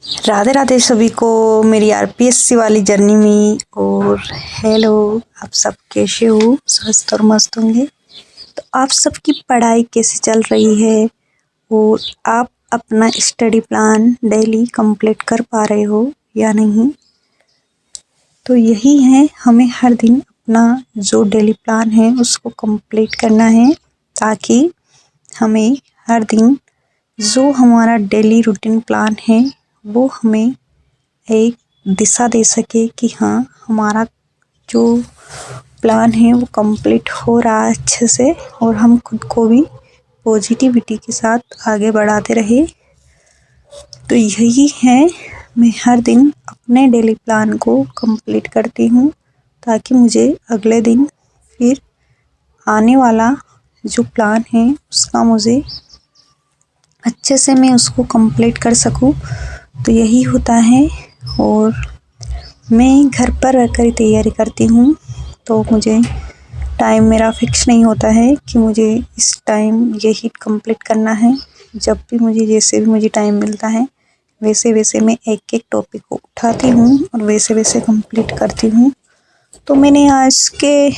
राधे राधे सभी को मेरी आरपीएससी वाली जर्नी में। और हेलो, आप सब कैसे हो? स्वस्थ और मस्त होंगे। तो आप सबकी पढ़ाई कैसी चल रही है और आप अपना स्टडी प्लान डेली कंप्लीट कर पा रहे हो या नहीं? तो यही है, हमें हर दिन अपना जो डेली प्लान है उसको कंप्लीट करना है, ताकि हमें हर दिन जो हमारा डेली रूटीन प्लान है वो हमें एक दिशा दे सके कि हाँ, हमारा जो प्लान है वो कंप्लीट हो रहा है अच्छे से, और हम खुद को भी पॉजिटिविटी के साथ आगे बढ़ाते रहे। तो यही है, मैं हर दिन अपने डेली प्लान को कंप्लीट करती हूँ, ताकि मुझे अगले दिन फिर आने वाला जो प्लान है उसका मुझे अच्छे से मैं उसको कंप्लीट कर सकूँ। तो यही होता है। और मैं घर पर रहकर ही तैयारी करती हूँ, तो मुझे टाइम मेरा फिक्स नहीं होता है कि मुझे इस टाइम यही कंप्लीट करना है। जब भी मुझे, जैसे भी मुझे टाइम मिलता है, वैसे वैसे मैं एक एक टॉपिक को उठाती हूँ और वैसे वैसे कंप्लीट करती हूँ। तो मैंने आज के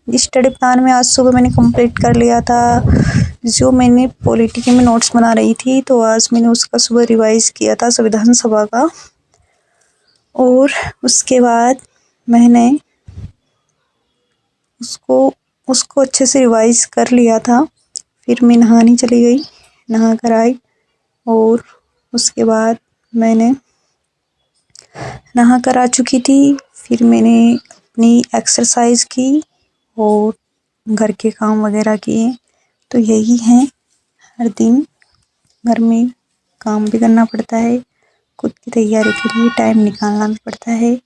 स्टडी प्लान में आज सुबह मैंने कंप्लीट कर लिया था। जो मैंने पॉलिटी के में नोट्स बना रही थी, तो आज मैंने उसका सुबह रिवाइज किया था संविधान सभा का, और उसके बाद मैंने उसको अच्छे से रिवाइज कर लिया था। फिर मैं नहाने चली गई, नहा कर आई, और उसके बाद मैंने नहा कर आ चुकी थी। फिर मैंने अपनी एक्सरसाइज की और घर के काम वगैरह किए। तो यही है, हर दिन घर में काम भी करना पड़ता है, खुद की तैयारी के लिए टाइम निकालना भी पड़ता है,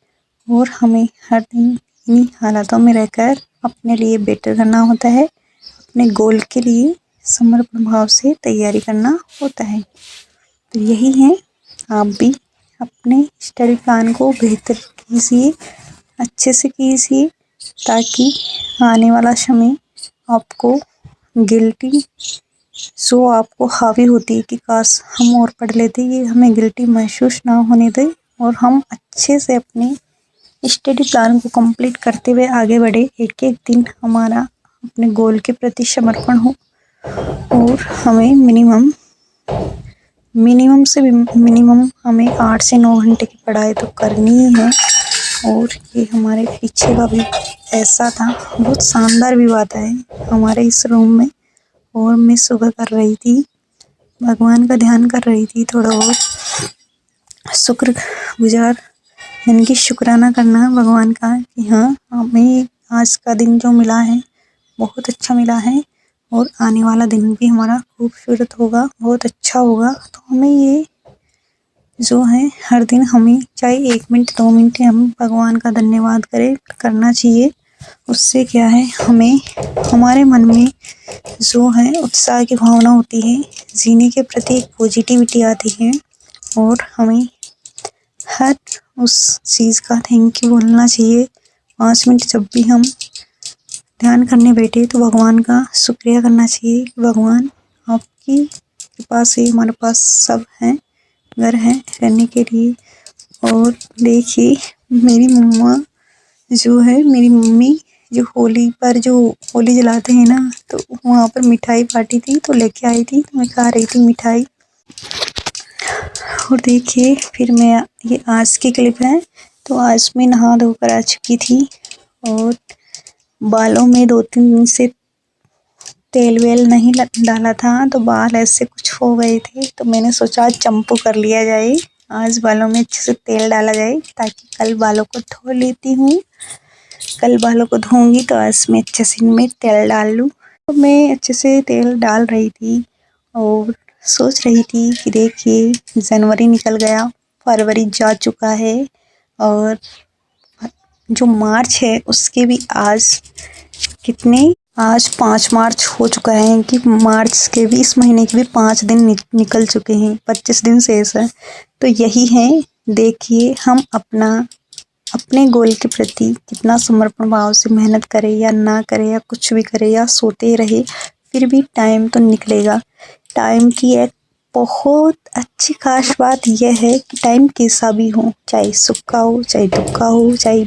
और हमें हर दिन इन्हीं हालातों में रहकर अपने लिए बेटर करना होता है, अपने गोल के लिए समर्पण भाव से तैयारी करना होता है। तो यही है, आप भी अपने स्टडी प्लान को बेहतर कीजिए, अच्छे से कीजिए, ताकि आने वाला समय आपको गिल्टी जो आपको हावी होती है कि काश हम और पढ़ लेते, ये हमें गिल्टी महसूस ना होने दे, और हम अच्छे से अपने स्टडी प्लान को कंप्लीट करते हुए आगे बढ़े। एक एक दिन हमारा अपने गोल के प्रति समर्पण हो, और हमें मिनिमम से मिनिमम हमें 8 से 9 घंटे की पढ़ाई तो करनी ही है। और ये हमारे पीछे का भी ऐसा था, बहुत शानदार भी बात है हमारे इस रूम में। और मैं सुबह कर रही थी, भगवान का ध्यान कर रही थी, थोड़ा बहुत शुक्र गुजार, यानी कि शुक्राना करना भगवान का कि हाँ, हमें आज का दिन जो मिला है बहुत अच्छा मिला है, और आने वाला दिन भी हमारा खूबसूरत होगा, बहुत अच्छा होगा। तो हमें ये जो है हर दिन, हमें चाहे 1 मिनट 2 मिनट हम भगवान का धन्यवाद करें, करना चाहिए। उससे क्या है, हमें हमारे मन में जो है उत्साह की भावना होती है, जीने के प्रति एक पॉजिटिविटी आती है, और हमें हर उस चीज़ का थैंक यू बोलना चाहिए। 5 मिनट जब भी हम ध्यान करने बैठे तो भगवान का शुक्रिया करना चाहिए कि भगवान, आपकी कृपा से हमारे पास सब है, घर है रहने के लिए। और देखिए, मेरी मम्मा जो है, मेरी मम्मी जो होली पर जो होली जलाते हैं ना, तो वहाँ पर मिठाई बाटी थी, तो लेके आई थी, तो मैं खा रही थी मिठाई। और देखिए, फिर मैं, ये आज की क्लिप है। तो आज मैं नहा धोकर आ चुकी थी, और बालों में 2-3 दिन से तेल वेल नहीं डाला था, तो बाल ऐसे कुछ हो गए थे। तो मैंने सोचा आज चंपू कर लिया जाए, आज बालों में अच्छे से तेल डाला जाए, ताकि कल बालों को धो लेती हूँ। कल बालों को धोऊंगी तो आज मैं अच्छे से इनमें तेल डाल लूँ। तो मैं अच्छे से तेल डाल रही थी, और सोच रही थी कि देखिए, जनवरी निकल गया, फरवरी जा चुका है, और जो मार्च है उसके भी आज 5 मार्च हो चुका है, कि मार्च के भी, इस महीने के भी 5 दिन निकल चुके हैं, 25 दिन शेष है। तो यही है, देखिए हम अपने गोल के प्रति कितना समर्पण भाव से मेहनत करें या ना करें, या कुछ भी करें, या सोते रहे, फिर भी टाइम तो निकलेगा। टाइम की एक बहुत अच्छी खास बात यह है कि टाइम कैसा भी हो, चाहे सुख का हो, चाहे दुख का हो, चाहे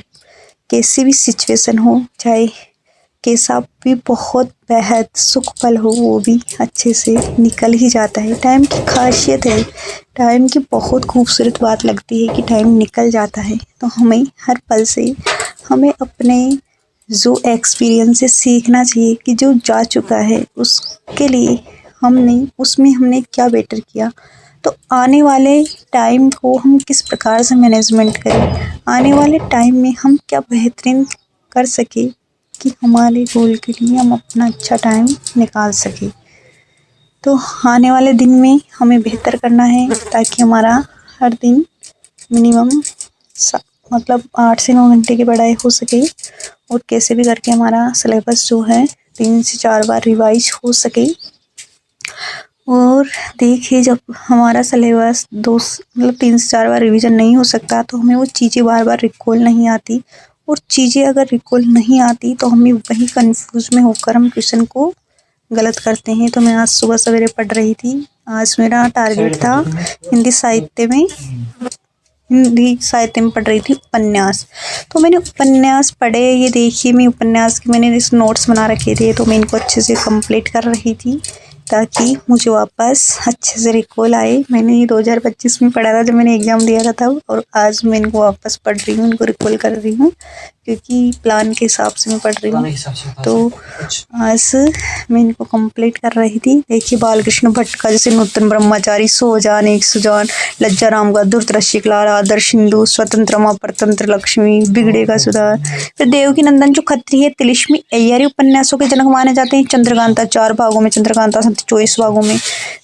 कैसी भी सिचुएशन हो, चाहे कैसा भी बहुत बेहद सुख पल हो, वो भी अच्छे से निकल ही जाता है। टाइम की खासियत है, टाइम की बहुत खूबसूरत बात लगती है कि टाइम निकल जाता है। तो हमें हर पल से हमें अपने जो एक्सपीरियंस से सीखना चाहिए कि जो जा चुका है उसके लिए हमने क्या बेटर किया। तो आने वाले टाइम को हम किस प्रकार से मैनेजमेंट करें, आने वाले टाइम में हम क्या बेहतरीन कर सके कि हमारे गोल के लिए हम अपना अच्छा टाइम निकाल सके। तो आने वाले दिन में हमें बेहतर करना है ताकि हमारा हर दिन मिनिमम मतलब 8 से 9 घंटे की पढ़ाई हो सके और कैसे भी करके हमारा सिलेबस जो है 3 से 4 बार रिवाइज हो सके। और देखिए, जब हमारा सिलेबस 3 से 4 बार रिवीजन नहीं हो सकता तो हमें वो चीज़ें बार बार रिकॉल नहीं आती, और चीज़ें अगर रिकॉल नहीं आती तो हमें वही कंफ्यूज में होकर हम क्वेश्चन को गलत करते हैं। तो मैं आज सुबह सवेरे पढ़ रही थी, आज मेरा टारगेट था हिंदी साहित्य में पढ़ रही थी उपन्यास। तो मैंने उपन्यास पढ़े, ये देखिए मैं उपन्यास के मैंने इस नोट्स बना रखे थे, तो मैं इनको अच्छे से कंप्लीट कर रही थी ताकि मुझे वापस अच्छे से रिकॉल आए। मैंने ये 2025 में पढ़ा था जब मैंने एग्ज़ाम दिया था तब, और आज मैं इनको वापस पढ़ रही हूँ, इनको रिकॉल कर रही हूँ क्योंकि प्लान के हिसाब से मैं पढ़ रही हूँ। तो आज मैं इनको कंप्लीट कर रही थी। देखिए, बालकृष्ण भट्ट का जैसे नूतन ब्रह्मचारी, सोजान एक सुजान, लज्जा राम का धूर्त रसिक लाल, आदर्श हिंदू, स्वतंत्रमा परतंत्र लक्ष्मी, बिगड़ेगा सुधार। फिर देवकी नंदन जो खत्री है, तिलिस्मी अय्यारी उपन्यासों के जनक माने जाते हैं। चंद्रकांता 4 भागों में, चंद्रकांता 24 भागों में।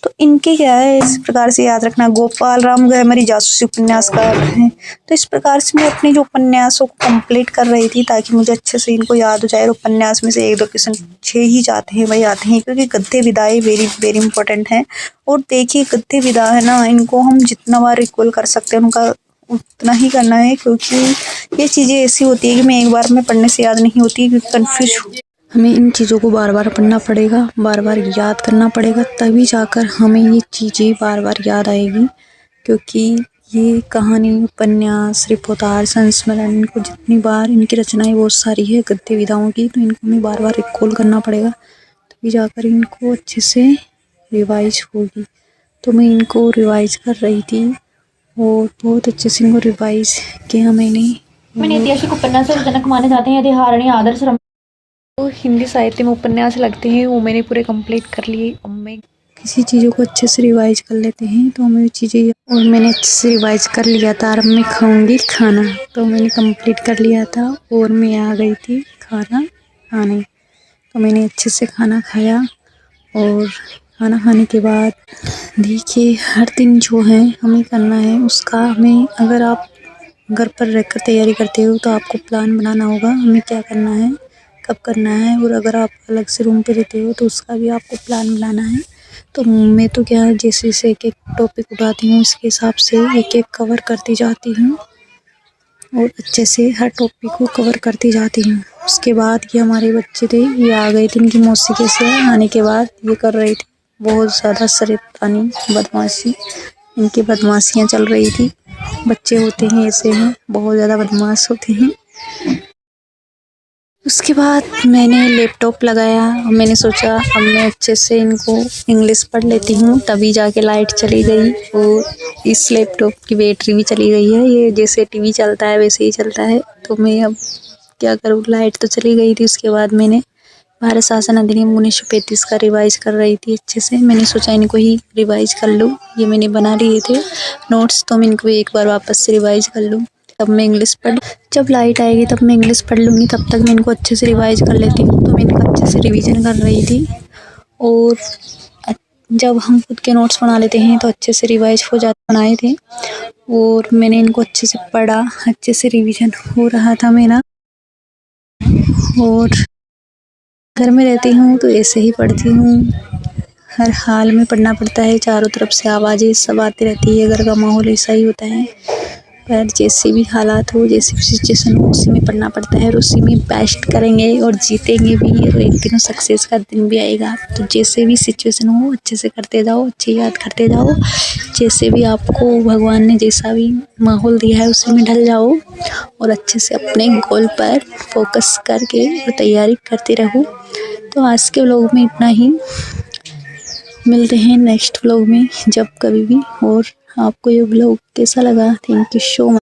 तो इनके क्या है, इस प्रकार से याद रखना। गोपाल राम गहमरी जासूसी उपन्यासकार हैं। तो इस प्रकार से मैं अपने जो उपन्यासों को कंप्लीट कर रही थी ताकि मुझे अच्छे से इनको याद हो जाए। और उपन्यास में से 1-2 क्वेश्चन पूछे ही जाते हैं, वही आते हैं, क्योंकि गद्य विधाएं वेरी वेरी इंपॉर्टेंट हैं। और देखिए, गद्य विधा है ना, इनको हम जितना बार रिकॉल कर सकते हैं उनका उतना ही करना है, क्योंकि ये चीज़ें ऐसी होती है कि मैं एक बार में पढ़ने से याद नहीं होती, क्योंकि कन्फ्यूज हमें इन चीज़ों को बार बार पढ़ना पड़ेगा, बार बार याद करना पड़ेगा, तभी जाकर हमें ये चीज़ें बार बार याद आएगी। क्योंकि ये कहानी, उपन्यास, रिपोर्टाज, संस्मरण, इनको जितनी बार, इनकी रचनाएं बहुत सारी है गद्य विधाओं की, तो इनको हमें बार बार रिकॉल करना पड़ेगा, तभी जाकर इनको अच्छे से रिवाइज होगी। तो मैं इनको रिवाइज कर रही थी और बहुत अच्छे से इनको रिवाइज किया मैंने। ऐतिहासिक उपन्यास और जनक माने जाते हैं। यदि हारणी आदर्श तो हिंदी साहित्य में उपन्यास लगते हैं, वो मैंने पूरे कंप्लीट कर लिए। अब मैं किसी चीज़ों को अच्छे से रिवाइज कर लेते हैं तो हमें चीज़ें, और मैंने अच्छे से रिवाइज कर लिया था। अब मैं खाऊंगी खाना, तो मैंने कंप्लीट कर लिया था और मैं आ गई थी खाना खाने। तो मैंने अच्छे से खाना खाया, और खाना खाने के बाद देखिए, हर दिन जो है हमें करना है उसका, हमें, अगर आप घर पर रहकर तैयारी करते हो तो आपको प्लान बनाना होगा हमें क्या करना है, कब करना है। और अगर आप अलग से रूम पे रहते हो तो उसका भी आपको प्लान बनाना है। तो मैं तो क्या है, जैसे एक टॉपिक उठाती हूँ उसके हिसाब से एक कवर करती जाती हूँ, और अच्छे से हर टॉपिक को कवर करती जाती हूँ। उसके बाद ये हमारे बच्चे थे, ये आ गए थे इनकी मौसी के से आने के बाद, ये कर रही थी बहुत ज़्यादा शरीफानी बदमाशी, इनकी बदमाशियाँ चल रही थी। बच्चे होते हैं ऐसे हैं, बहुत ज़्यादा बदमाश होते हैं। उसके बाद मैंने लैपटॉप लगाया और मैंने सोचा अब मैं अच्छे से इनको इंग्लिश पढ़ लेती हूँ, तभी जाके लाइट चली गई और इस लैपटॉप की बैटरी भी चली गई है। ये जैसे टीवी चलता है वैसे ही चलता है, तो मैं अब क्या करूँ, लाइट तो चली गई थी। उसके बाद मैंने भारत शासन अधिनियम 1935 का रिवाइज कर रही थी अच्छे से। मैंने सोचा इनको ही रिवाइज कर लूँ, ये मैंने बना लिए थे नोट्स, तो मैं इनको एक बार वापस से रिवाइज कर लूँ, तब मैं इंग्लिश पढ़, जब लाइट आएगी तब मैं इंग्लिश पढ़ लूँगी, तब तक मैं इनको अच्छे से रिवाइज कर लेती हूँ। तो मैं इनका अच्छे से रिवीजन कर रही थी, और जब हम खुद के नोट्स बना लेते हैं तो अच्छे से रिवाइज हो जाते, बनाए थे, और मैंने इनको अच्छे से पढ़ा, अच्छे से रिवीजन हो रहा था मेरा। और घर में रहती हूँ तो ऐसे ही पढ़ती हूँ, हर हाल में पढ़ना पड़ता है, चारों तरफ से आवाज़ें सब आती रहती है, घर का माहौल ऐसा ही होता है। पर जैसे भी हालात हो, जैसे भी सिचुएशन हो, उसी में पढ़ना पड़ता है और उसी में बेस्ट करेंगे और जीतेंगे भी और एक दिन सक्सेस का दिन भी आएगा। तो जैसे भी सिचुएशन हो अच्छे से करते जाओ, अच्छे याद करते जाओ, जैसे भी आपको भगवान ने जैसा भी माहौल दिया है उसी में ढल जाओ और अच्छे से अपने गोल पर फोकस करके और तैयारी करते रहो। तो आज के व्लॉग में इतना ही, मिलते हैं नेक्स्ट व्लॉग में जब कभी भी। और आपको ये व्लॉग कैसा लगा, थैंक यू सो मच।